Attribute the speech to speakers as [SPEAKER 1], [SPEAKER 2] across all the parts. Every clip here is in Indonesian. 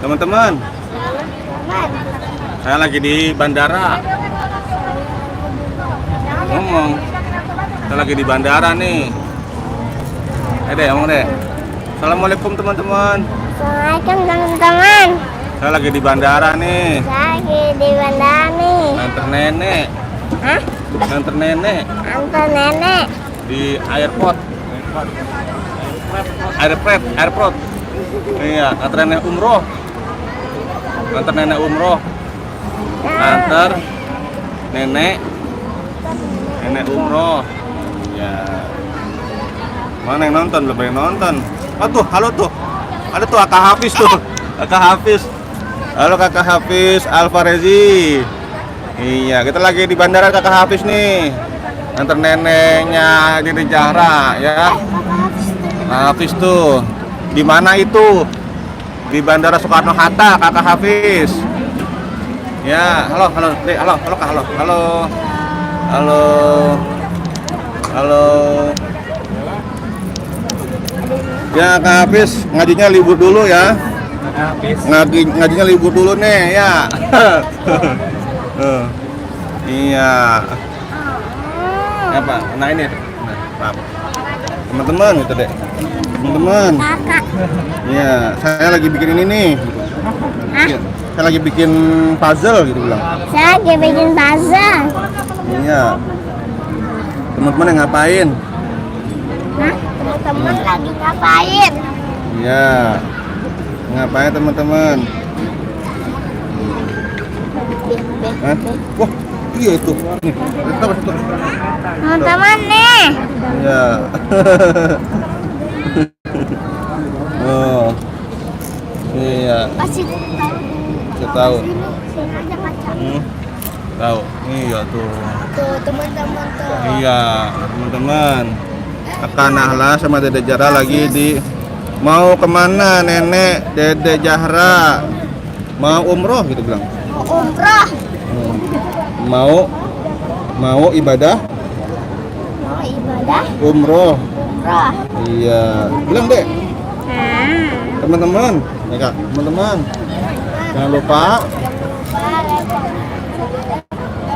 [SPEAKER 1] Teman-teman, saya lagi di bandara. Ngomong, saya lagi di bandara nih. Deh, ngomong deh. Assalamualaikum teman-teman.
[SPEAKER 2] Assalamualaikum teman-teman.
[SPEAKER 1] Saya lagi di bandara nih.
[SPEAKER 2] Saya lagi di bandara nih.
[SPEAKER 1] Antar nenek.
[SPEAKER 2] Hah?
[SPEAKER 1] Antar nenek
[SPEAKER 2] Antar nenek.
[SPEAKER 1] di airport. Airport. Iya, antar nenek umroh. Antar nenek umroh. Antar nenek umroh. Ya. Mana yang nonton? Belum yang nonton. Oh tuh, halo tuh. Ada tuh Kakak Hafiz tuh. Kakak Hafiz. Halo Kakak Hafiz Alfarezi. Iya, kita lagi di bandara Kakak Hafiz nih. Antar neneknya di Zahra ya. Hafiz tuh. Di mana itu? Di Bandara Soekarno Hatta, Kakak Hafiz. Ya, halo Dek, halo Kak, halo. Ya, Kak Hafiz, ngajinya libur dulu ya. Ngajinya libur dulu nih, ya. Iya. Ya, Pak. Nah, ini. Nah, teman-teman gitu, Dek. Teman-teman.
[SPEAKER 2] Kakak.
[SPEAKER 1] Iya, saya lagi bikin ini nih. Saya lagi bikin puzzle gitu bilang.
[SPEAKER 2] Saya lagi bikin puzzle.
[SPEAKER 1] Iya. Teman-teman yang ngapain?
[SPEAKER 2] Hah? Teman-teman lagi ngapain?
[SPEAKER 1] Iya. Ngapain teman-teman? Hah? Wah, iya itu. Nih, itu.
[SPEAKER 2] Teman-teman nih.
[SPEAKER 1] Iya. Oh. Iya.
[SPEAKER 2] Kasih
[SPEAKER 1] Tahu.
[SPEAKER 2] Sini aja kaca.
[SPEAKER 1] Tahu. Iya tuh.
[SPEAKER 2] Tuh teman-teman tuh.
[SPEAKER 1] Iya, teman-teman. Kakak Nahla sama Dede Zahra lagi di mau kemana nenek Dede Zahra? Mau umroh gitu bilang.
[SPEAKER 2] Mau umroh.
[SPEAKER 1] Mau ibadah?
[SPEAKER 2] Mau ibadah.
[SPEAKER 1] Umroh.
[SPEAKER 2] Umroh.
[SPEAKER 1] Iya, bilang deh. Teman-teman, ya Kak, teman-teman. Jangan lupa.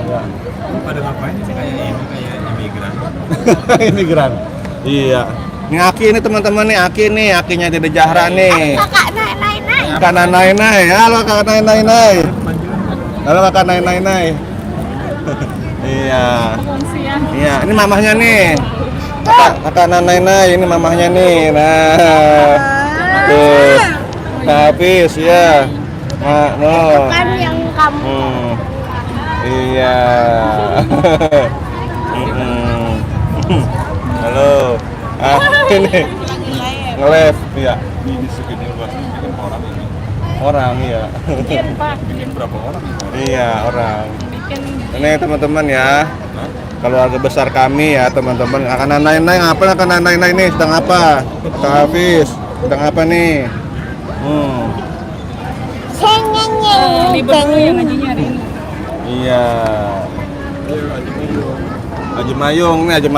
[SPEAKER 1] Ya.
[SPEAKER 3] Pada ngapain sih kayak imigran?
[SPEAKER 1] Imigran. Iya. Ini Aki nih teman-teman nih, Akinya Dede Zahra nih.
[SPEAKER 2] Kakak naik.
[SPEAKER 1] Kakak Nai. Halo Kakak Nai. Halo Kakak Nai. Iya. Iya, ini mamahnya nih. Kakak Nai, ini mamahnya nih. Nah. Tuh. Kak Hafiz ya. No.
[SPEAKER 2] Kan yang kamu.
[SPEAKER 1] Iya. Halo. Ini nge-live ya.
[SPEAKER 3] Ini segini buat bikin orang ini.
[SPEAKER 1] Orang iya.
[SPEAKER 3] Bikin berapa orang?
[SPEAKER 1] Iya, orang. Ini teman-teman ya. Keluarga besar kami ya, teman-teman. Akan Nai ngapa Akan Nai nih? Sedang apa? Kak Hafiz, sedang apa nih?
[SPEAKER 2] Libur dulu ya ngajinya hari ini.
[SPEAKER 1] Iya. Haji Mayung nih, Haji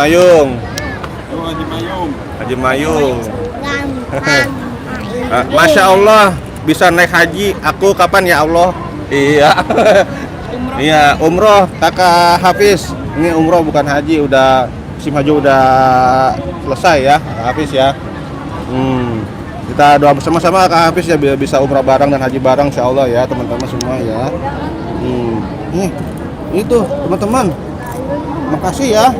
[SPEAKER 1] Mayung.
[SPEAKER 2] Gampang.
[SPEAKER 1] Masya Allah bisa naik haji. Aku kapan ya Allah? Iya. Iya, umroh Kakak Hafiz. Ini umroh bukan haji, udah musim haji udah selesai ya, Kak Hafiz ya. Kita doa bersama-sama Kak Hafiz ya biar bisa umroh bareng dan haji bareng insya Allah ya teman-teman semua ya. Nih, itu teman-teman. Makasih ya.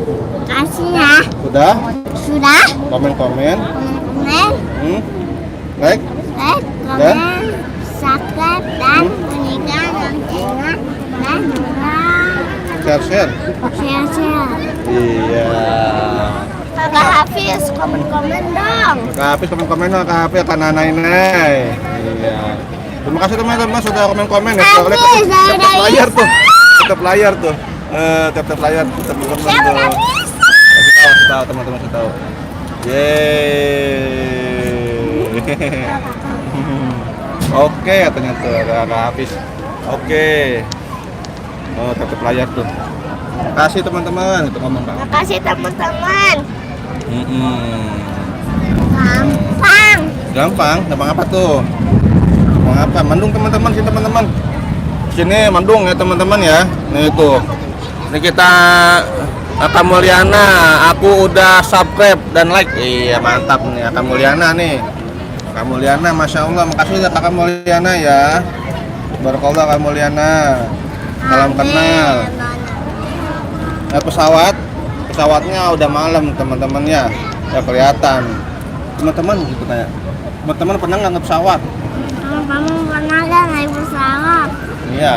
[SPEAKER 2] Kasih ya.
[SPEAKER 1] Sudah
[SPEAKER 2] Sudah.
[SPEAKER 1] komen.
[SPEAKER 2] Komen.
[SPEAKER 1] Like.
[SPEAKER 2] Komen. Subscribe dan bunyikan loncengnya dan
[SPEAKER 1] Share.
[SPEAKER 2] share.
[SPEAKER 1] Iya.
[SPEAKER 2] Kakak Hafiz komen dong.
[SPEAKER 1] Kak Hafiz komen dong, Kak Hafiz Kak Nai. Iya. Terima kasih teman-teman sudah komen ya.
[SPEAKER 2] Hafiz,
[SPEAKER 1] Tap layar tuh. Tap layar tuh. Tap layar teman-teman
[SPEAKER 2] Saya
[SPEAKER 1] tuh.
[SPEAKER 2] udah bisa.
[SPEAKER 1] Kasih tahu teman-teman kasih tahu. Yeay. Oke katanya tuh Kak Hafiz. Oke. Oh, tap layar tuh. Kasih teman-teman itu ngomong Kak.
[SPEAKER 2] Makasih teman-teman.
[SPEAKER 1] Mm-mm.
[SPEAKER 2] Gampang.
[SPEAKER 1] Gampang apa tuh? Mau apa? Mendung teman-teman sih teman-teman. Sini mendung ya teman-teman ya. Nih itu. Ini kita Kakak Mulyana, aku udah subscribe dan like. Iya mantap nih Kakak Mulyana nih. Kakak Mulyana, masya Allah, makasih ya Kakak Mulyana ya. Barakallah Kakak Mulyana. Salam kenal. Pesawatnya udah malam teman-teman ya. Ya kelihatan. Teman-teman gitu kayak. Teman-teman pernah nggak naik pesawat?
[SPEAKER 2] Kamu pernah nggak naik pesawat?
[SPEAKER 1] Iya.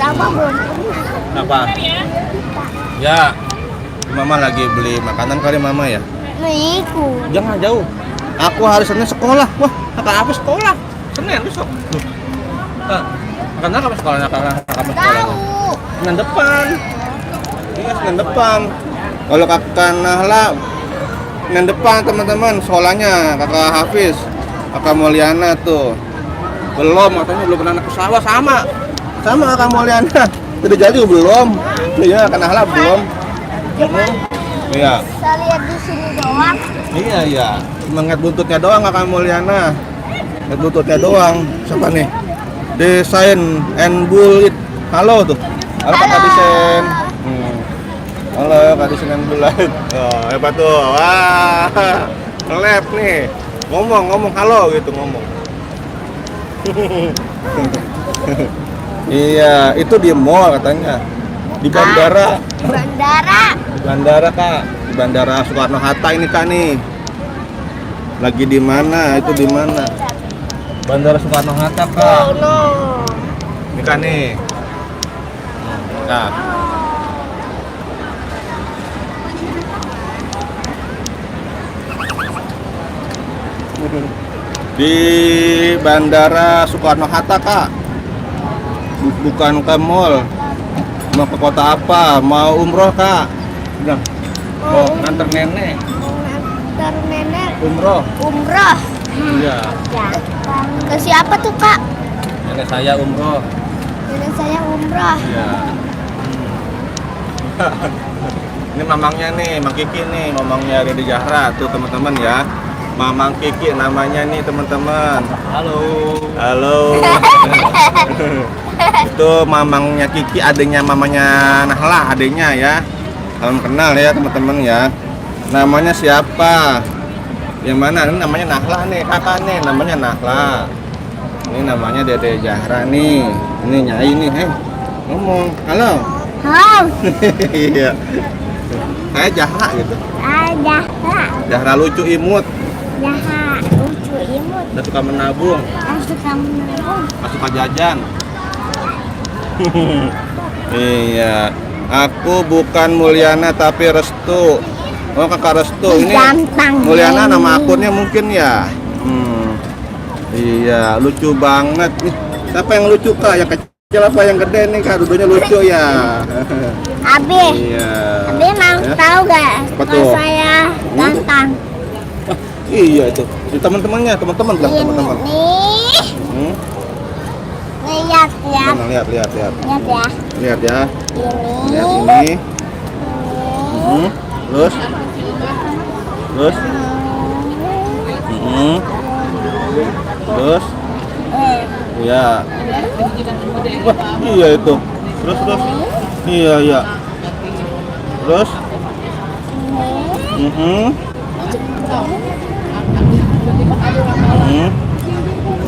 [SPEAKER 2] Apa belum?
[SPEAKER 1] Apa? Ya. Mama lagi beli makanan kali mama ya.
[SPEAKER 2] Ikut.
[SPEAKER 1] Jangan jauh. Aku hari Senin sekolah. Wah, kakak apa sekolah? Senin besok. Karena kamu sekolahnya kakak kamu sekolahnya.
[SPEAKER 2] Tahu.
[SPEAKER 1] Senin depan. Iya, Senin depan. Kalau kakak Nahla Senin depan teman-teman sekolahnya kakak Hafiz, kakak Mulyana tuh. Belum, katanya belum pernah naik pesawat sama kakak Mulyana. Udah jadi belum? Iya, kakak Nahla belum. Iya.
[SPEAKER 2] Saya lihat di sini doang.
[SPEAKER 1] Iya. Cuma ngeliat buntutnya doang kakak Mulyana. Ngeliat buntutnya doang. Siapa nih? Desain and Bullet. Halo tuh. Halo kakak desain. Halo kakak desain and Bullet. Oh, hebat tuh. Wah. Nge-lab nih. Ngomong halo gitu ngomong. Iya, itu di mall katanya. Di bandara. Di bandara kak. Di bandara Soekarno Hatta ini kak nih. Lagi di mana? Itu di mana? Bandara Soekarno Hatta kak.
[SPEAKER 2] Oh no.
[SPEAKER 1] Ini kak nih. Kak. Di Bandara Soekarno Hatta kak. Bukan ke mall. Mau ke kota apa? Mau umroh kak? Bilang. Mau nganter nenek.
[SPEAKER 2] Ngantar nenek
[SPEAKER 1] Umroh.
[SPEAKER 2] umroh.
[SPEAKER 1] Iya.
[SPEAKER 2] Ya. Ke siapa tuh kak?
[SPEAKER 1] Nenek saya umroh.
[SPEAKER 2] Nenek saya umroh.
[SPEAKER 1] Iya. Ini mamangnya nih, Mang Kiki nih, mamangnya Rini Zahra tuh teman-teman ya. Mamang Kiki namanya nih teman-teman. Halo. Itu mamangnya Kiki, adiknya mamanya Nahla, adiknya ya. Salam kenal ya teman-teman ya. Namanya siapa? Yang mana? Ini namanya Nahla nih, kakak nih, namanya Nahla. Ini namanya Dede Zahra nih. Ini Nyai nih, ngomong. Halo.
[SPEAKER 2] Halo.
[SPEAKER 1] Iya. Kayak Zahra gitu.
[SPEAKER 2] Ada.
[SPEAKER 1] Zahra lucu imut,
[SPEAKER 2] Jahat. Lucu imut.
[SPEAKER 1] dan suka menabung,
[SPEAKER 2] Langsung kamu menabung.
[SPEAKER 1] gak suka jajan. Iya. Aku bukan Mulyana tapi Restu. Oh kakak Restu. Ini
[SPEAKER 2] Ganteng.
[SPEAKER 1] Mulyana nama akunnya mungkin ya. Iya, lucu banget nih. Siapa yang lucu kak? Yang kecil apa yang gede nih kak? Duduknya lucu ya.
[SPEAKER 2] Abi.
[SPEAKER 1] Iya.
[SPEAKER 2] Abi mau
[SPEAKER 1] Ya.
[SPEAKER 2] tahu gak?
[SPEAKER 1] Apa
[SPEAKER 2] Kalau
[SPEAKER 1] tuh?
[SPEAKER 2] saya ganteng.
[SPEAKER 1] Iya itu. Ini teman-temannya, teman-teman bilang
[SPEAKER 2] Ini
[SPEAKER 1] teman-teman.
[SPEAKER 2] nih.
[SPEAKER 1] Hmm?
[SPEAKER 2] Lihat.
[SPEAKER 1] Lihat.
[SPEAKER 2] Lihat ya.
[SPEAKER 1] Lihat ya. Lihat
[SPEAKER 2] Ini.
[SPEAKER 1] ini. Terus. Terus. Iya. Wah, iya itu. Terus. Iya. Terus.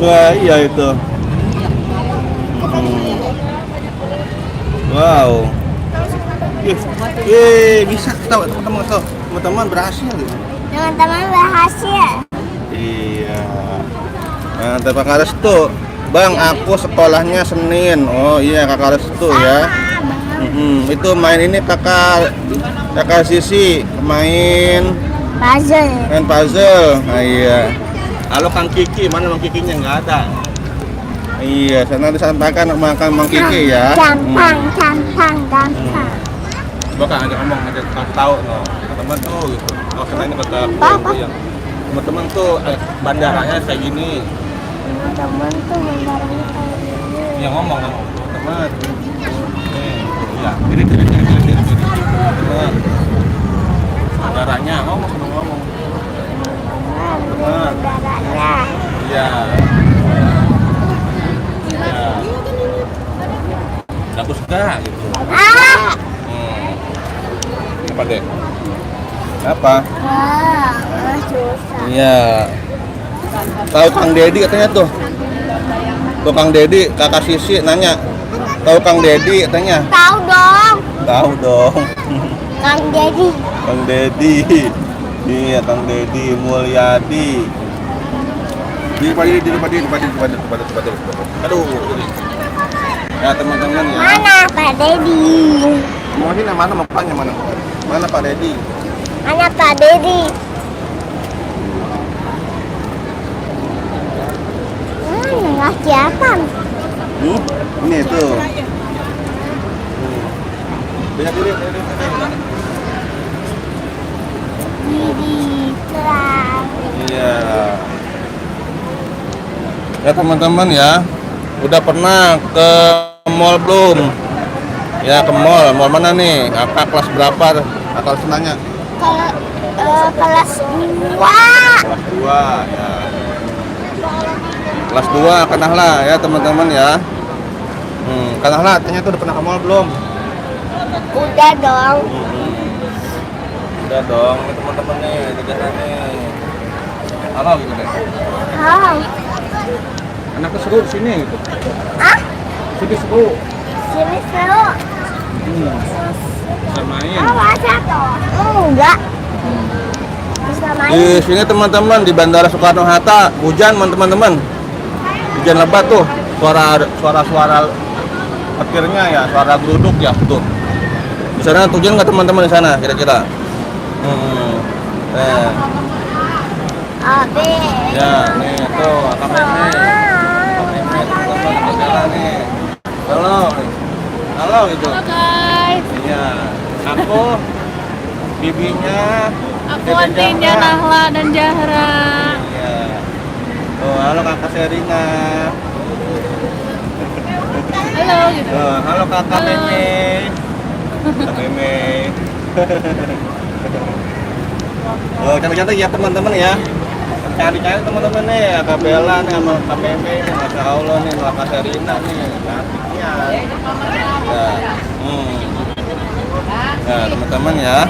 [SPEAKER 1] Wah, iya itu. Wow. Bisa tahu teman-teman berhasil gitu.
[SPEAKER 2] Teman-teman berhasil.
[SPEAKER 1] Iya. Nah, Kakak Restu. Bang, aku sekolahnya Senin. Oh iya Kakak Restu ya. Itu main ini kakak Sisi main puzzle. Nah, iya. Halo Kang Kiki, mana Mang Kikinya nggak ada. Iya, saya nanti sampaikan sama Mang Kiki ya.
[SPEAKER 2] Gampang.
[SPEAKER 1] Coba Kang aja ngomong, aja kasih tahu no. Teman tuh gitu. Oh, karena ini kata yang teman-teman tuh bandaranya kayak gini.
[SPEAKER 2] Teman tuh bentaranya kayak gini.
[SPEAKER 1] Ya ngomong teman. Ya, ini. Teman. Bandaranya ngomong.
[SPEAKER 2] Bentaranya.
[SPEAKER 1] Iya. juga gitu.
[SPEAKER 2] Ah.
[SPEAKER 1] Apa deh? Apa?
[SPEAKER 2] Susah.
[SPEAKER 1] Iya. Tahu Kang Dedi katanya tuh. Tuh Kang Dedi, kakak Sisi nanya. Tahu Kang Dedi katanya?
[SPEAKER 2] Tahu dong.
[SPEAKER 1] Tahu dong.
[SPEAKER 2] Kang Dedi.
[SPEAKER 1] Kang Dedi. Iya, Kang Dedi Mulyadi. Di padi. Aduh. Ya teman-teman ya.
[SPEAKER 2] Mana Pak Dedi?
[SPEAKER 1] Mau ini mana bapaknya mana? Mana Pak Dedi?
[SPEAKER 2] Mana Pak Dedi? Ngasih apa?
[SPEAKER 1] Ini tuh. Banyak diri.
[SPEAKER 2] Dedi terang.
[SPEAKER 1] Iya. Ya teman-teman ya, udah pernah ke mall belum? Ya ke mall mana nih? Kakak kelas berapa? Akal senanya?
[SPEAKER 2] Kelas 2.
[SPEAKER 1] Kelas 2 ya. Kelas 2 Kanahla ya teman-teman ya. Kanahla ternyata udah pernah ke mall belum?
[SPEAKER 2] Udah dong.
[SPEAKER 1] Udah dong, ini teman-teman nih, jajanan nih. Halo gitu deh.
[SPEAKER 2] Hai.
[SPEAKER 1] Anaknya seru di sini gitu.
[SPEAKER 2] Ah?
[SPEAKER 1] Sini seru.
[SPEAKER 2] Sini seru.
[SPEAKER 1] Bisa main.
[SPEAKER 2] Oh, masa toh? Enggak. Bisa main.
[SPEAKER 1] Di sini teman-teman di Bandara Soekarno Hatta hujan teman-teman. Hujan lebat tuh. Suara petirnya ya, suara geruduk ya tuh. Di sana hujan nggak teman-teman di sana kira-kira?
[SPEAKER 2] Abe.
[SPEAKER 1] Ya, nih tuh, Kak Meme. Kak Meme teman-teman jalan nih. Halo gitu.
[SPEAKER 2] Halo guys.
[SPEAKER 1] Iya. Aku bibinya.
[SPEAKER 2] Aku
[SPEAKER 1] Dede
[SPEAKER 2] antinya
[SPEAKER 1] Zahra.
[SPEAKER 2] Nahla dan Zahra.
[SPEAKER 1] Iya. Oh, halo Kakak Serina.
[SPEAKER 2] Halo gitu.
[SPEAKER 1] Oh, halo Kakak Meme. Kak Meme. Oh, cantik-cantik ya teman-teman ya. Cari-cari teman-teman nih, Kak Bella nih sama Kak Meme nih, Masya Allah nih, Kakak Serina nih, cantiknya. Ya, Nah, teman-teman ya.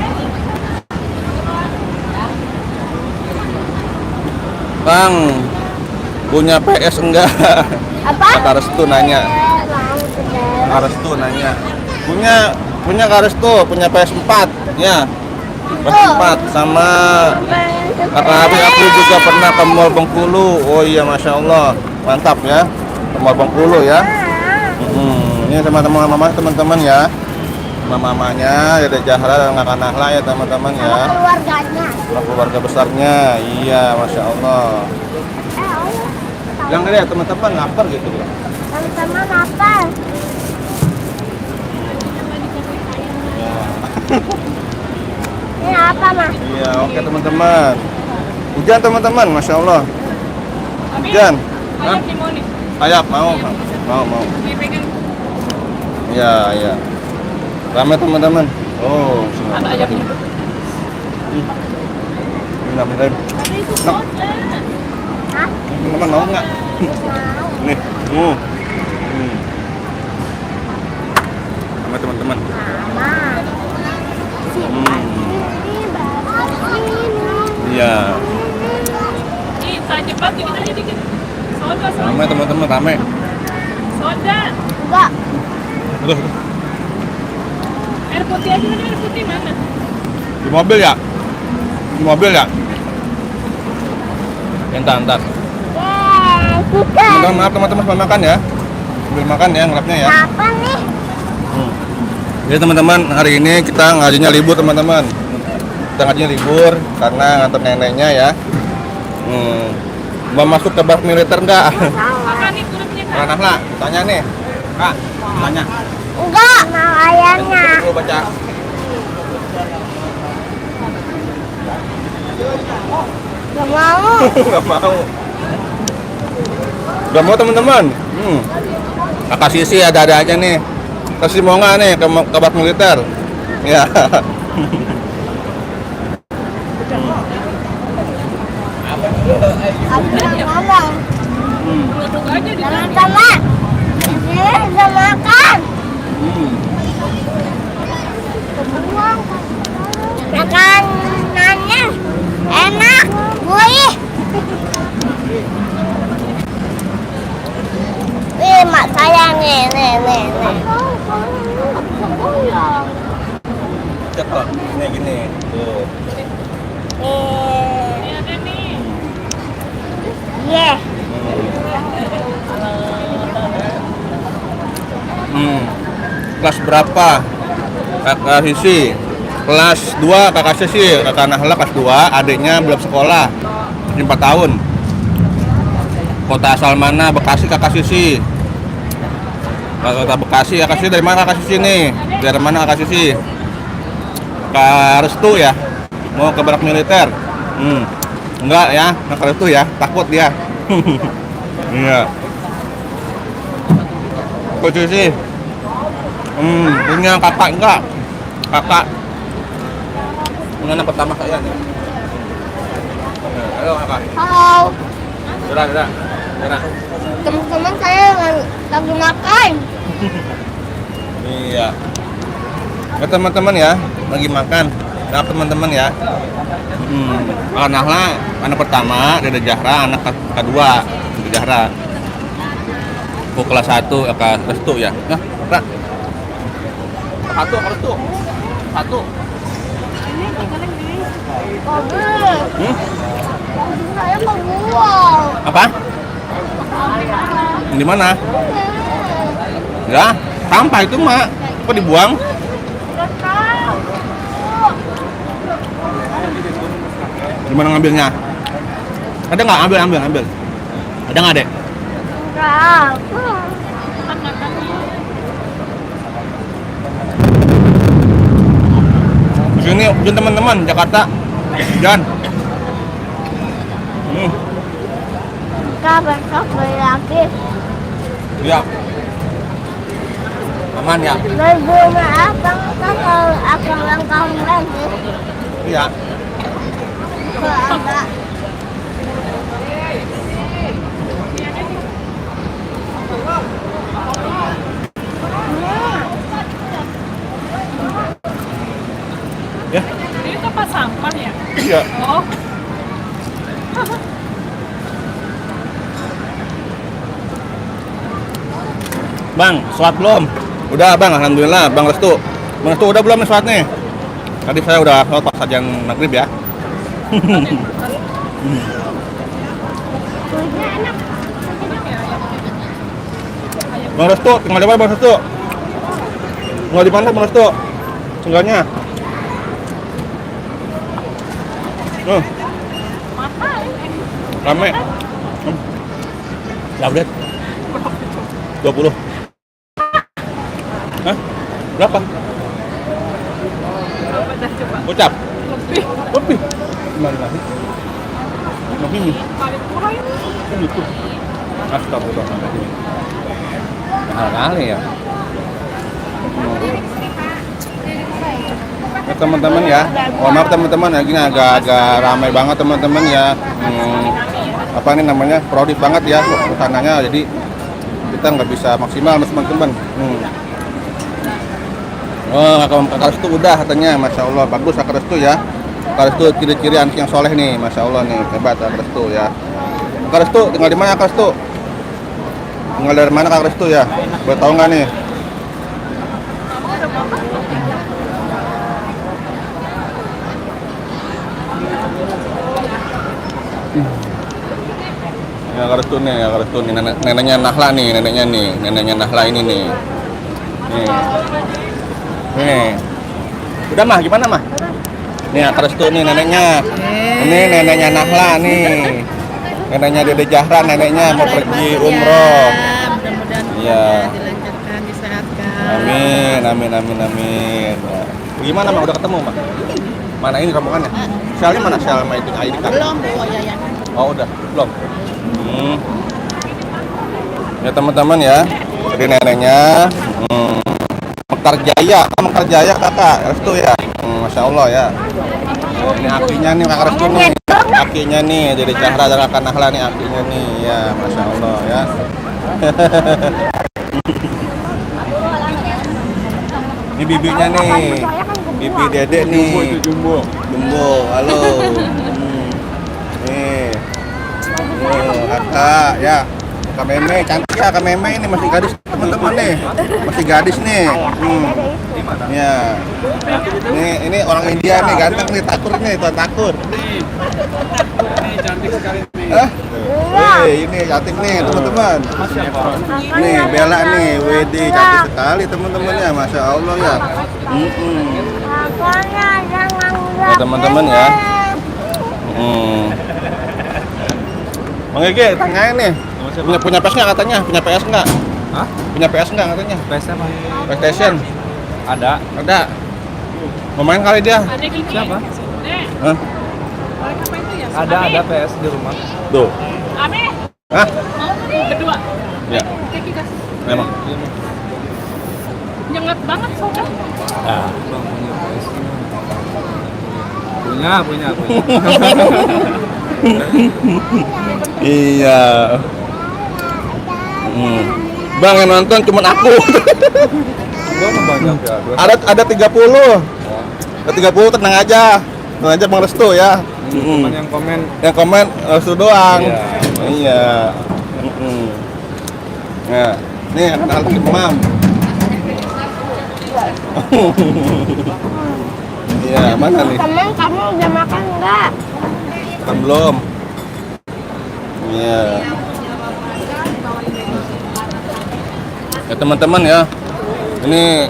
[SPEAKER 1] Bang, punya PS enggak?
[SPEAKER 2] Apa?
[SPEAKER 1] Kak Restu nanya. Kak Restu nanya. Punya Kak Restu, punya PS4 ya. PS4 sama Kakak Abi aku juga pernah ke Mall Bengkulu. Oh iya, Masya Allah, mantap ya, ke Mall Bengkulu ya. Ini teman-teman ya, mamanya Dede Zahra dan Kakak Nahla ya teman-teman ya.
[SPEAKER 2] Keluarganya.
[SPEAKER 1] Sama keluarga besarnya, iya, Masya Allah. Yang lihat teman-teman lapar gitu ya.
[SPEAKER 2] Teman-teman apa? Ini apa mah?
[SPEAKER 1] Iya, oke teman-teman. Hujan teman-teman, Masya Allah. Hujan. Hah? Ayap mau. Iya, iya. Ramai teman-teman. Oh,
[SPEAKER 2] Ada ayamnya.
[SPEAKER 1] Bismillahirrahmanirrahim.
[SPEAKER 2] Hah?
[SPEAKER 1] Teman-teman mau nggak? Nih, Ramai teman-teman.
[SPEAKER 2] Mama.
[SPEAKER 1] Iya.
[SPEAKER 2] Ini cepat dikit aja dikit. Soda.
[SPEAKER 1] Ramai teman-teman, ramai.
[SPEAKER 2] Soda. Enggak.
[SPEAKER 1] Terus
[SPEAKER 2] Air putih aja tadi, air putih mana?
[SPEAKER 1] di mobil ya? Di mobil ya? Entar.
[SPEAKER 2] Kita.
[SPEAKER 1] Maaf teman-teman, sambil makan ya. Sambil makan ya, ngelapnya ya.
[SPEAKER 2] Apa nih?
[SPEAKER 1] Jadi teman-teman, hari ini kita ngajinya libur teman-teman. Kita ngajinya libur karena ngantar neneknya ya. Mau masuk ke bak militer enggak?
[SPEAKER 2] Apa nih kulitnya?
[SPEAKER 1] Kak Nahla, tanya nih. Kak, tanya.
[SPEAKER 2] Enggak. Mau ayamnya.
[SPEAKER 1] Dulu baca.
[SPEAKER 2] Gak mau.
[SPEAKER 1] Gak mau. Gak mau teman-teman. Kakak Sisi ada aja nih. Kasih mau nggak nih ke bak militer? Ya.
[SPEAKER 2] Ngomong. Teman-teman. Ini udah makan.
[SPEAKER 4] Makanannya enak, gurih. Ih, mak saya nih.
[SPEAKER 1] Cepat. Nih gini. Tuh.
[SPEAKER 4] Iya.
[SPEAKER 1] Kelas berapa? Kakak Sisi kelas 2, kakak Sisi, kakak Nahla kelas 2, adiknya belum sekolah, 4 tahun. Kota asal mana? Bekasi, kakak Sisi. Kota Bekasi, kakak Sisi dari mana kakak Sisi nih? Dari mana kakak Sisi? Kak Restu ya? Mau ke barak militer? Enggak ya, Kak Restu ya, takut dia. Iya. Kok Sisi? Punya kakak enggak? Kakak. Ini anak pertama saya nih. Halo kakak.
[SPEAKER 4] Halo.
[SPEAKER 1] Dara.
[SPEAKER 4] Teman-teman saya lagi makan.
[SPEAKER 1] Iya. Ya teman-teman ya, lagi makan. Nah, teman-teman ya. Kalau Nahla anak pertama, Dede Zahra anak kedua, Dede Zahra. Aku kelas 1, Kak Restu ya. Nah, Ra. Satu.
[SPEAKER 4] Mobil saya kebuang.
[SPEAKER 1] Apa? Di mana? Ya, sampah itu mak. Kok dibuang? Gimana ngambilnya? Ada nggak? Ambil. Ada nggak, Dek?
[SPEAKER 4] Enggak.
[SPEAKER 1] Di sini ujung teman-teman Jakarta. Jalan.
[SPEAKER 4] Kita besok beli lagi.
[SPEAKER 1] Ya. Aman ya?
[SPEAKER 4] Berbunga apa kalau akan ulang tahun lagi?
[SPEAKER 1] Iya.
[SPEAKER 4] Enggak.
[SPEAKER 1] Ya.
[SPEAKER 2] Ini tempat sampah ya?
[SPEAKER 1] Iya.
[SPEAKER 2] Oh.
[SPEAKER 1] Bang, sholat belum? Udah bang, alhamdulillah. Bang Restu udah belum nih sholat nih? Tadi saya udah sholat pas ajan maghrib ya. Bang Restu, tinggal di mana Bang Restu? Tinggal di mana Bang Restu? Tinggalnya? Rame. Ya udah. 20. Hah? Berapa? Ucap? Lebih. Gimana lagi? Lebih. Gitu. Astagfirullahaladzim. Mahal kali ya. Ya teman-teman ya, mohon maaf teman-teman ya, gini agak ramai banget teman-teman ya. Apa ini namanya, produk banget ya suasananya, jadi kita nggak bisa maksimal teman-teman. Oh, kakak Restu udah katanya, masya Allah bagus kakak Restu ya. Kakak Restu ciri-ciri anak yang soleh nih, masya Allah nih, hebat kakak Restu ya. Kakak Restu tinggal di mana kakak Restu? Tinggal dari mana kakak Restu ya? Boleh tahu nggak nih? Ya Kak Restu nih, neneknya Nahla nih, neneknya Nahla ini nih. Nih. Udah mah, gimana mah? Nih Kak Restu nih neneknya. Ini neneknya Nahla nih. Neneknya Dede Zahra, neneknya mau pergi umroh.
[SPEAKER 2] Mudah-mudahan
[SPEAKER 1] Iya.
[SPEAKER 2] dilancarkan, disehatkan.
[SPEAKER 1] Amin. Ya. Gimana mah udah ketemu mah? Mana ini rombongannya? Selnya mana sel sama itu ID card?
[SPEAKER 2] Belum, Bu ya.
[SPEAKER 1] Oh udah, belum. Ya teman-teman ya, jadi neneknya Mekar Jaya kakak Restu ya. Masya Allah ya. Ini akinya nih kakak Restu nih. Akinya nih, jadi Zahra dan kakak Nahla nih akinya nih. Ya, Masya Allah ya. Ini bibinya nih. Bibi Dede nih.
[SPEAKER 3] Jumbo.
[SPEAKER 1] Jumbo, halo. Nih. Kakak ya. Kak Meme, cantik ya Kak Meme ini masih gadis teman-teman nih. Masih gadis nih. Ya. Ini orang India nih, ganteng nih, takur nih, tuan takur.
[SPEAKER 3] Ini cantik sekali nih.
[SPEAKER 1] Hah? Ini cantik nih teman-teman. Nih Bella nih, WD cantik sekali teman-teman ya, masya Allah ya. Ya teman-teman ya. Bang Ege, tanyain nih. Punya PS nggak katanya? Punya PS nggak?
[SPEAKER 3] Hah?
[SPEAKER 1] Punya PS nggak katanya?
[SPEAKER 3] PS apa?
[SPEAKER 1] PlayStation?
[SPEAKER 3] Ada.
[SPEAKER 1] Ada. Mau main kali dia?
[SPEAKER 2] Ada gini.
[SPEAKER 3] Siapa?
[SPEAKER 1] Hah?
[SPEAKER 2] Apa itu ya?
[SPEAKER 3] Ada PS di rumah.
[SPEAKER 1] Tuh.
[SPEAKER 2] Ame,
[SPEAKER 1] Hah?
[SPEAKER 2] mau nih berdua.
[SPEAKER 1] Ya.
[SPEAKER 2] Kayak kita
[SPEAKER 1] Memang.
[SPEAKER 2] nyengat banget soalnya.
[SPEAKER 3] Bang punya PS. Punya.
[SPEAKER 1] Iya. Bang yang nonton cuma aku.
[SPEAKER 3] Gua mah banyak ya.
[SPEAKER 1] ada 30. Ada 30 tenang aja. Tenang aja Bang Restu ya.
[SPEAKER 3] Cuman yang komen
[SPEAKER 1] Yang komen Restu doang.
[SPEAKER 3] Iya.
[SPEAKER 1] Iya. Nah, nih ada lagi Mam. Iya, mana nih?
[SPEAKER 4] Temen, kamu udah makan nggak?
[SPEAKER 1] Kan belum. Iya. Ya teman-teman ya. Ini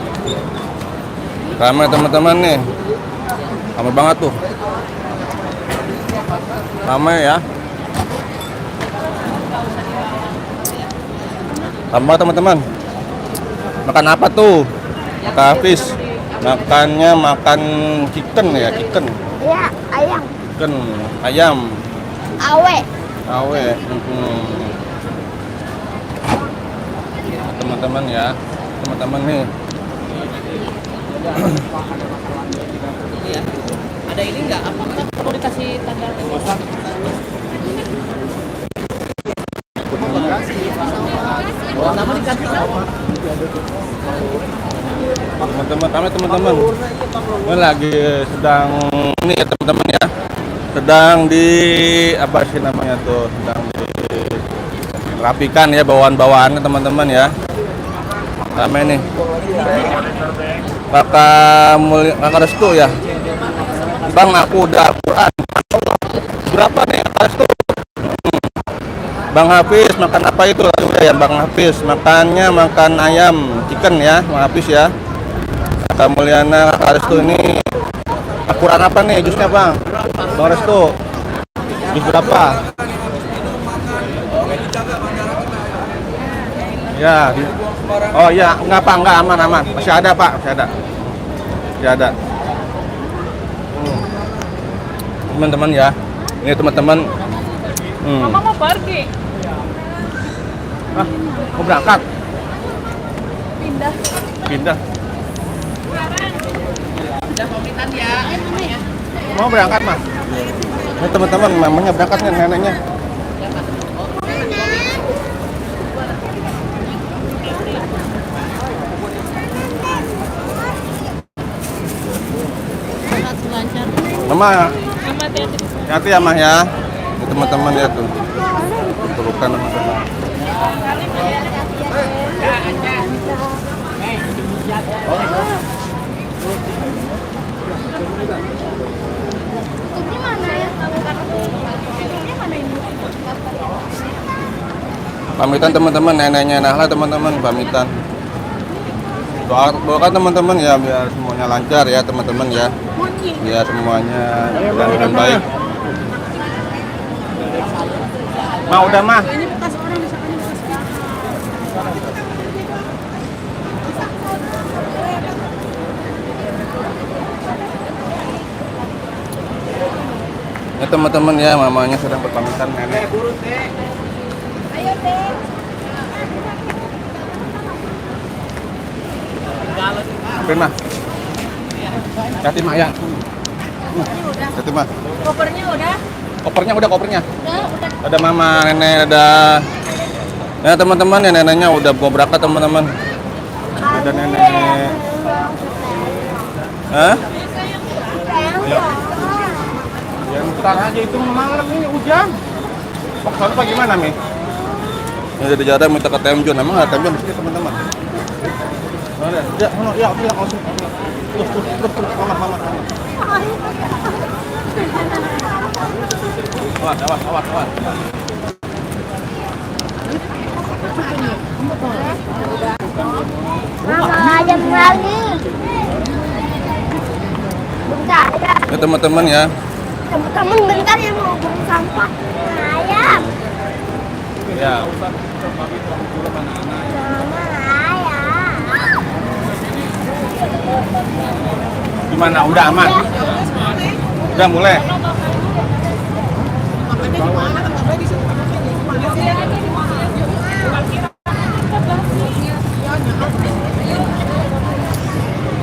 [SPEAKER 1] ramai teman-teman nih. Ramai banget tuh. Ramai ya. Ramai teman-teman. Makan apa tuh? Makan Hafiz. Makannya makan chicken ya, chicken.
[SPEAKER 4] Iya, ayam.
[SPEAKER 1] Chicken, ayam.
[SPEAKER 4] Awe.
[SPEAKER 1] Awe. Teman-teman ya. Teman-teman nih.
[SPEAKER 2] Ada ini nggak? Apa perlu dikasih tanda?
[SPEAKER 1] Teman-teman, ini lagi sedang ini ya teman-teman ya, sedang di apa sih namanya tuh, sedang dirapikan ya bawaan-bawaannya teman-teman ya. Ramai nih. Kakak Restu ya. Bang aku udah Al-Quran. Berapa nih Kakak Restu? Bang Hafiz makan apa itu? Udah ya Bang Hafiz, makannya makan ayam chicken ya Bang Hafiz ya. Kak Mulyana, Kak Restu ini Al-Quran apa nih jusnya Bang? Bang Restu jus berapa? Ya oh iya enggak Pak, enggak, aman masih ada Pak, masih ada teman-teman ya, ini teman-teman.
[SPEAKER 2] Mama mau pergi.
[SPEAKER 1] Mau berangkat? Pindah.
[SPEAKER 2] Udah pamitan ya.
[SPEAKER 1] Mau berangkat Mas? Ini teman-teman, mamanya berangkat nih, neneknya. Mama, hati ya Mah ya. Ini teman-teman ya tuh. Turukan teman-teman. Pamitan teman-teman, neneknya Nahla teman-teman, pamitan. Doakan teman-teman ya biar semuanya lancar ya teman-teman ya. Biar semuanya berjalan dengan baik. Mah udah mah. Ya teman-teman ya, mamanya sedang berpamitan nenek.
[SPEAKER 4] Ayo deh.
[SPEAKER 1] Oke mah. Hati mah ya. Hati mah.
[SPEAKER 2] Kopernya udah?
[SPEAKER 1] Kopernya. Ada mama, nenek, ada. Ya teman-teman ya neneknya udah mau berangkat teman-teman. Ada nenek. Hah?
[SPEAKER 4] Ayo.
[SPEAKER 1] Ya ntar aja itu malam ini hujan. Maksudnya apa gimana Mi? Ini dari jarak minta ke Temjon, emang nggak Temjon di sini teman-teman? Mana? Ya, langsung. Terus, mama. Awas.
[SPEAKER 4] Mama ajak lagi. Bentar ya.
[SPEAKER 1] Ya teman-teman ya.
[SPEAKER 4] Teman-teman bentar ya mau buang sampah. Ayam.
[SPEAKER 1] Ya.
[SPEAKER 4] Mama ayam.
[SPEAKER 1] Gimana? Udah aman? Udah mulai?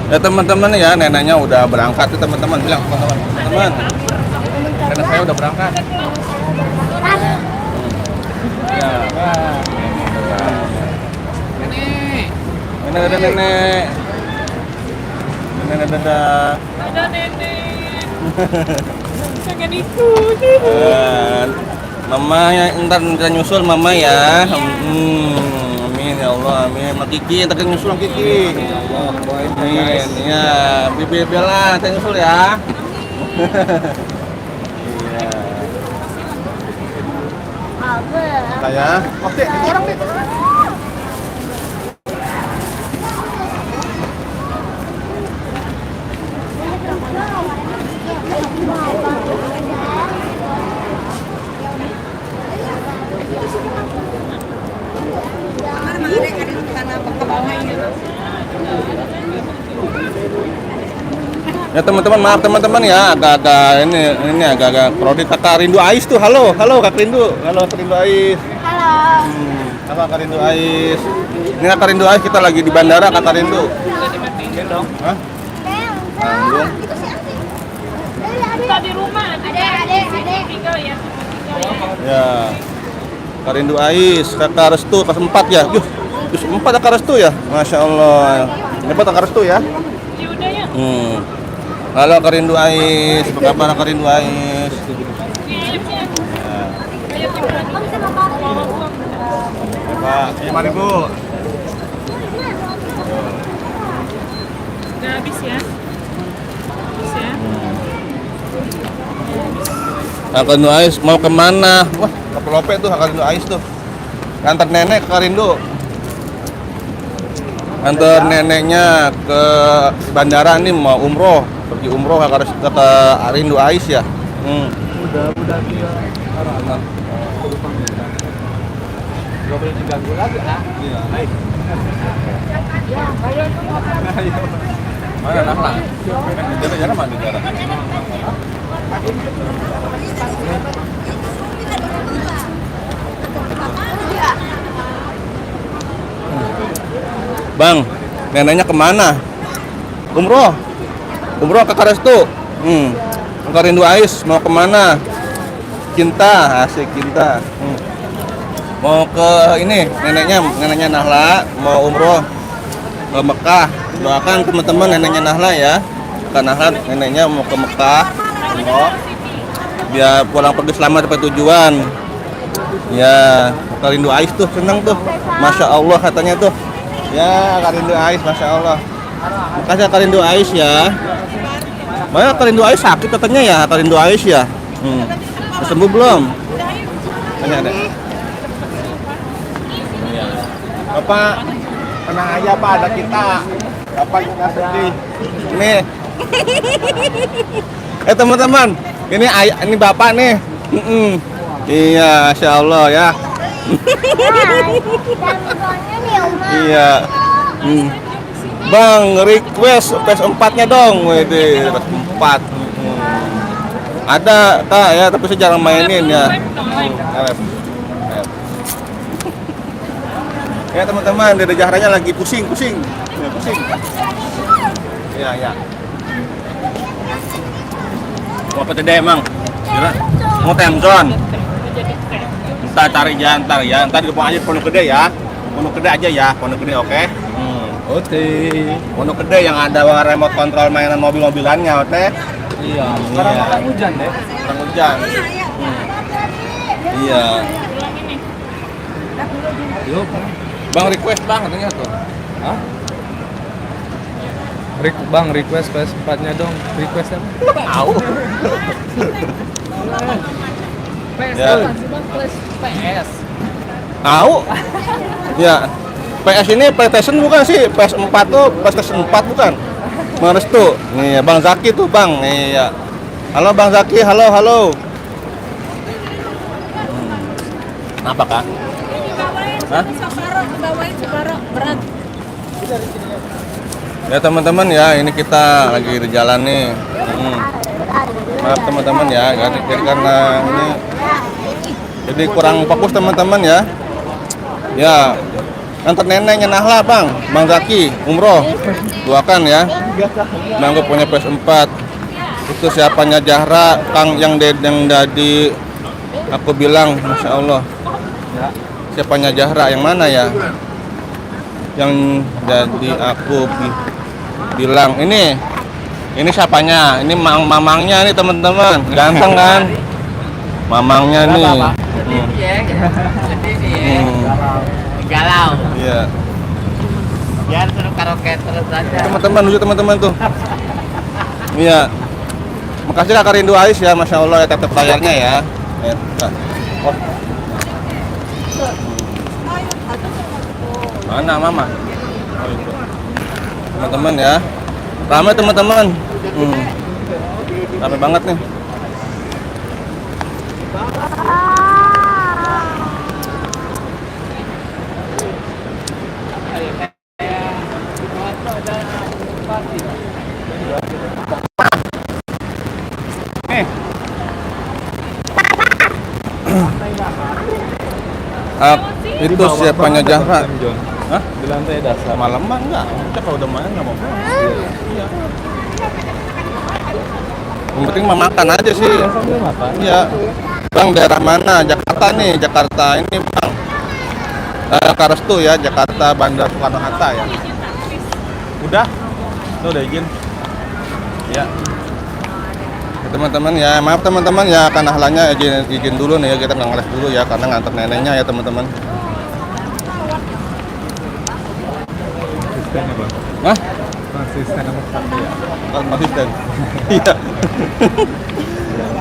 [SPEAKER 1] Ya teman-teman ya, neneknya udah berangkat tuh teman-teman. Bilang teman-teman, nenek saya udah berangkat. Ya. Nenek ada nenek. Nenek ada.
[SPEAKER 2] Ada nenek. Pengen itu.
[SPEAKER 1] Mama ya, ntar kita nyusul mama ya. Amin ya Allah, amin. Mak Kiki, ntar kita nyusul Kiki. Amin. Ya, Bibi Bella, kita nyusul ya. Iya.
[SPEAKER 4] Apa?
[SPEAKER 1] Saya. Oke, orang nih. Ya teman-teman, maaf teman-teman ya, agak-agak ini agak-agak prodi. Kakak Rindu Ais tuh. Halo Kak Rindu. Halo Kak Rindu Ais.
[SPEAKER 4] Halo.
[SPEAKER 1] Apa Kak Rindu Ais? Ini Kak Rindu Ais, kita lagi di bandara Kak Rindu.
[SPEAKER 2] Udah dimatiin dong.
[SPEAKER 1] Hah? Belum.
[SPEAKER 2] Kita di rumah. Ade. Tinggal ya.
[SPEAKER 1] Ya. Kak Rindu Ais, Kakak Restu kelas 4 ya. Kelas 4 Kakak Restu ya. Masya Allah. Hebat Kakak Restu ya.
[SPEAKER 2] Ya udah ya.
[SPEAKER 1] Halo Kak Rindu Ais, apa kabar Kak Rindu Ais? Pak, ini mari Bu.
[SPEAKER 2] Udah habis ya. Habis ya.
[SPEAKER 1] Kak Rindu Ais mau kemana? Wah, ke Pelope tuh Kak Rindu Ais tuh. Antar nenek ke Kak Rindu. Antar neneknya ke bandara nih mau umroh. Pergi umroh Kak Rindu Ais ya.
[SPEAKER 3] Udah dia arah. Gak boleh diganggu lagi ah. Iya. Baik.
[SPEAKER 1] Mana Nahla? Jalan mana negara? Bang, neneknya kemana? Umroh Kakak Restu. Kakak Rindu Ais mau kemana? Cinta, asik cinta. Mau ke ini neneknya Nahla mau umroh ke Mekah. Doakan teman-teman neneknya Nahla ya. Kak Nahla neneknya mau ke Mekah umroh biar pulang pergi selamat sampai tujuan. Ya, Kak Rindu Ais tuh seneng tuh. Masya Allah katanya tuh. Ya, Kak Rindu Ais, Masya Allah. Makasih Kak Rindu Ais ya. Mana Kak Rindu Ais sakit katanya ya, Kak Rindu Ais ya. Sembuh belum? Tanya deh. Bapak, tenang aja Pak, ada kita. Bapak nggak sedih. Nih. Teman-teman, ini Bapak nih. Iya, Masya Allah ya. Iya. Bang, request PS4-nya dong. Wede, PS4. Ada, Kak ya, tapi saya jarang mainin ya. Ya teman-teman, Dede Jahranya lagi pusing. Ya, pusing. Ya. Mau apa Dede emang? Kira mau Temzon. Ntar cari jantar ya. Ntar di Pondok Gede ya. Pondok Gede aja ya, Pondok Gede oke.
[SPEAKER 3] Oke.
[SPEAKER 1] Pondok gede yang ada remote control mainan mobil-mobilannya, Teh.
[SPEAKER 3] Iya. Sekarang
[SPEAKER 1] Iya.
[SPEAKER 3] makan hujan deh.
[SPEAKER 1] Orang hujan. Iya.
[SPEAKER 3] Yuk.
[SPEAKER 1] Bang request bang katanya tuh.
[SPEAKER 3] Hah? Bang, request PS4-nya dong. Request apa?
[SPEAKER 1] Tahu. Ya.
[SPEAKER 2] PS.
[SPEAKER 1] Tahu. Ya. PS ini PlayStation bukan sih? PS4 tuh PlayStation 4 bukan? Merestu. Nih, Bang Zaki tuh, Bang. Iya. Halo Bang Zaki, halo, halo. Apa Kak? Hah?
[SPEAKER 2] Bawain sekarang berat.
[SPEAKER 1] Ya teman-teman ya, ini kita lagi di jalan nih. Maaf teman-teman ya, karena ini jadi kurang fokus teman-teman ya. Ya, antar neneknya Nahla Bang Zaki, umroh. Doakan ya. Bang gue punya PS4. Itu siapanya Jahra, Kang yang dadi aku bilang, Masya Allah. Siapanya Jahra, yang mana ya? Yang jadi aku bilang ini siapanya? Ini mamangnya nih teman-teman, ganteng kan? Mamangnya nih.
[SPEAKER 2] Galau.
[SPEAKER 1] Iya.
[SPEAKER 2] Biar suruh karaoke terus aja.
[SPEAKER 1] Teman-teman lucu teman-teman tuh. Iya. Makasih Kakak Rindu Ais ya, Masya Allah ya tetap layarnya ya. Oh. Mana Mama? Oh, itu. Teman-teman ya. Ramai teman-teman. Ramai banget nih. Itu siapanya Jahra? Hah?
[SPEAKER 3] Di lantai dasar.
[SPEAKER 1] Malam mah enggak. Kita kalau udah main nggak mau. Iya. Yang penting mah makan aja sih.
[SPEAKER 3] Sambil makan.
[SPEAKER 1] Iya. Bang daerah mana? Jakarta nih. Jakarta ini Bang. Karestu ya, Jakarta Bandara Soekarno Hatta ya. Udah? Itu udah izin. Ya. Ya, teman-teman ya, maaf teman-teman ya, karena halanya izin dulu nih ya, kita nggak ngeles dulu ya karena nganter neneknya ya teman-teman.
[SPEAKER 3] Asistennya Bang.
[SPEAKER 1] Hah?
[SPEAKER 3] Asisten nomor 1 ya.
[SPEAKER 1] Asisten. Iya.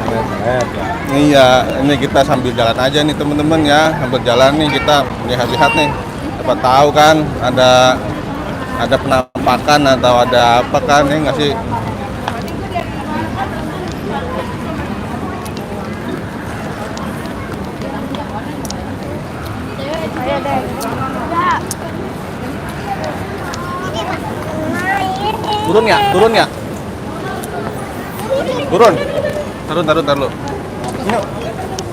[SPEAKER 3] Keren ya.
[SPEAKER 1] Iya, ini kita sambil jalan aja nih teman-teman ya, sambil jalan nih kita lihat-lihat nih. Siapa tahu kan ada penampakan atau ada apa kan, ya nggak sih? Turun ya? Turun. Taruh.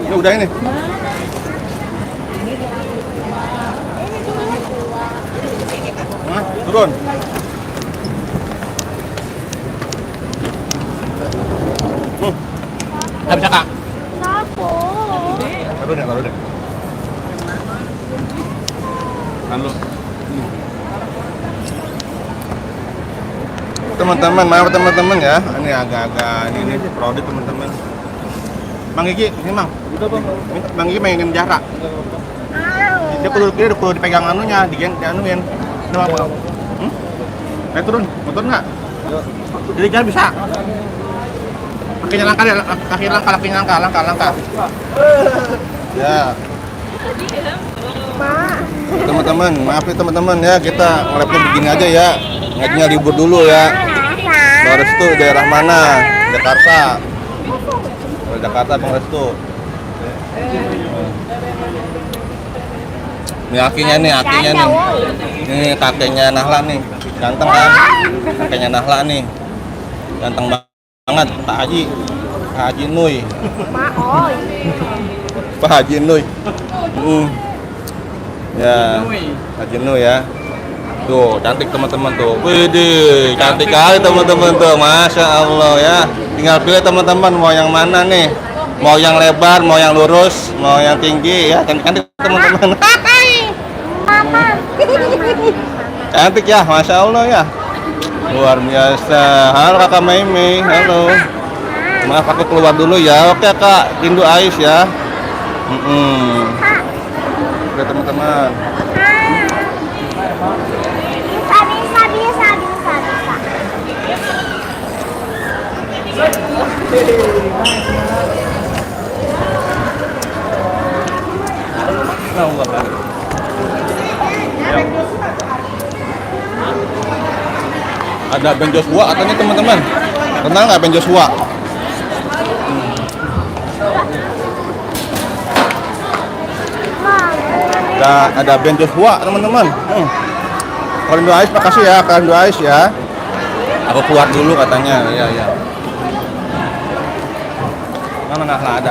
[SPEAKER 1] Ini udah ini. Nah, turun. Nggak bisa Kak. Taruh deh. Lalu. Teman-teman, maaf teman-teman ya. Ini agak-agak ini prodi teman-teman. Bang Gigi, ini Bang.
[SPEAKER 3] Udah Bang.
[SPEAKER 1] Bang Gigi mainin Jahra. Dia kudu dipegang anunya, dianuin. Ini Bang. Ayo turun, mau turun nggak? Jadi jangan bisa. Kakinya langkah. Ya. Teman-teman, maaf ya teman-teman ya, kita nge-live begini aja ya. Ngajinya libur dulu ya. Restu daerah mana? Jakarta. Jakarta Bang Restu. Ini akinya nih. Ini kakeknya Nahla nih. Ganteng kan? Kakeknya Nahla nih. Ganteng banget, Pak Haji Nuy. Pak Haji Nuy. Ya, Haji Nuy ya. Tuh, cantik teman-teman tuh. Widih, cantik kali teman-teman tuh. Masya Allah ya. Tinggal pilih teman-teman mau yang mana nih. Mau yang lebar, mau yang lurus, mau yang tinggi ya. Cantik-cantik teman-teman. Cantik ya, Masya Allah ya. Luar biasa. Halo kakak Mei. Halo. Maaf aku keluar dulu ya. Oke kak, rindu Ais ya. Oke teman-teman.
[SPEAKER 4] Bisa.
[SPEAKER 1] Ada Ben Joshua katanya teman-teman. Kenal nggak Ben Joshua? Ada Ben Joshua teman-teman. Kalau Indo Ais makasih ya, kalau Indo Ais ya. Aku keluar dulu katanya. Iya. Nah ada.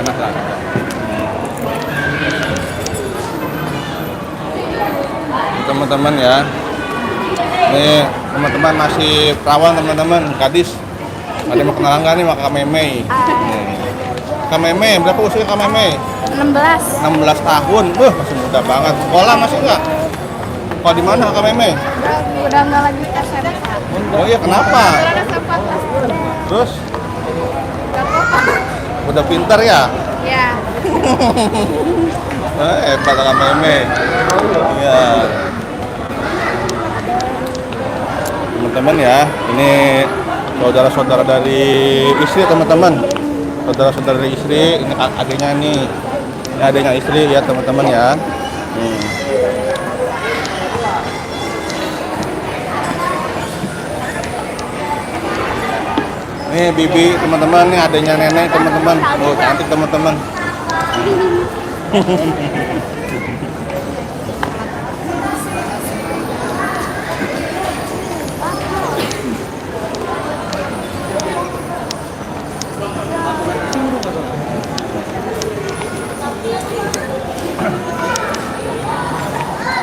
[SPEAKER 1] Teman-teman ya. Nih teman-teman masih perawan teman-teman, gadis. Ada yang mau kenalan nggak nih sama Kak Mei? Kak Mei, berapa usia Kak Mei? 16 tahun. Masih muda banget. Sekolah masih nggak? Sekolah di mana Kak Mei?
[SPEAKER 2] Udah nggak lagi SMP.
[SPEAKER 1] Oh iya, kenapa? Terus? Udah pintar ya?
[SPEAKER 2] Ya.
[SPEAKER 1] Hebat Kak Mei. Iya. Teman-teman ya, ini saudara-saudara dari istri teman-teman. Saudara-saudara dari istri, ini adiknya nih. Ini adiknya istri ya teman-teman ya. Nih Bibi teman-teman, nih adiknya nenek teman-teman. Oh cantik teman-teman.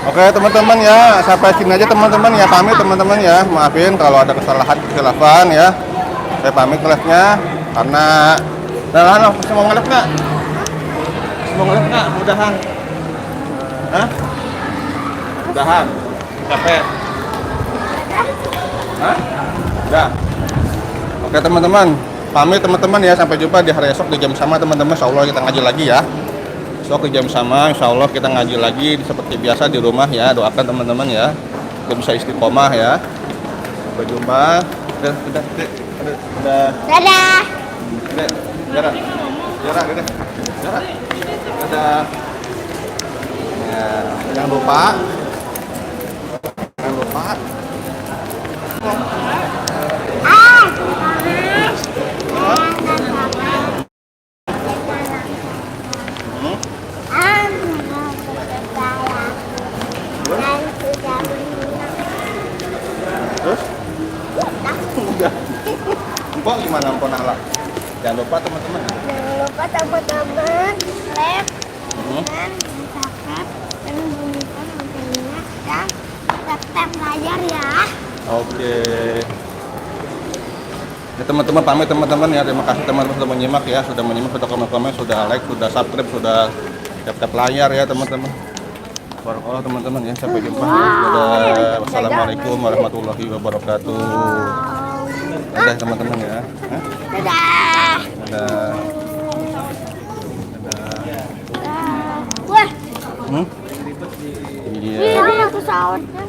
[SPEAKER 1] Oke teman-teman ya, sampai sini aja teman-teman ya, pamit teman-teman ya, maafin kalau ada kesalahan ya. Saya pamit kelasnya karena masih mau ngeles nggak? Mau ngeles nggak? Mudahan. Hah? Mudahan. Capek. Hah? Udah. Oke teman-teman, pamit teman-teman ya, sampai jumpa di hari esok di jam sama teman-teman. Insya Allah kita ngaji lagi ya. Besok di jam sama, insya Allah kita ngaji lagi seperti biasa di rumah ya. Doakan teman-teman ya, kita bisa istiqomah ya. Sampai jumpa. Udah.
[SPEAKER 4] Dadah.
[SPEAKER 1] Dadah. Ya, jangan lupa. Terus? Udah. Empok gimana Empok Nala? Jangan lupa teman-teman.
[SPEAKER 4] Jangan lupa teman-teman like dan subscribe dan bunyikan loncengnya dan tetap belajar ya.
[SPEAKER 1] Oke. Ya teman-teman pamit teman-teman ya. Terima kasih teman-teman sudah menyimak ya, sudah komen-komen, sudah like, sudah subscribe, sudah tap layar ya teman-teman. Barakallah teman-teman ya, sampai jumpa. Dadah. Wassalamualaikum warahmatullahi wabarakatuh. Dadah teman-teman ya.
[SPEAKER 4] Dadah.
[SPEAKER 1] Dadah.
[SPEAKER 4] Wah,
[SPEAKER 1] Iya.
[SPEAKER 4] ini pesawatnya.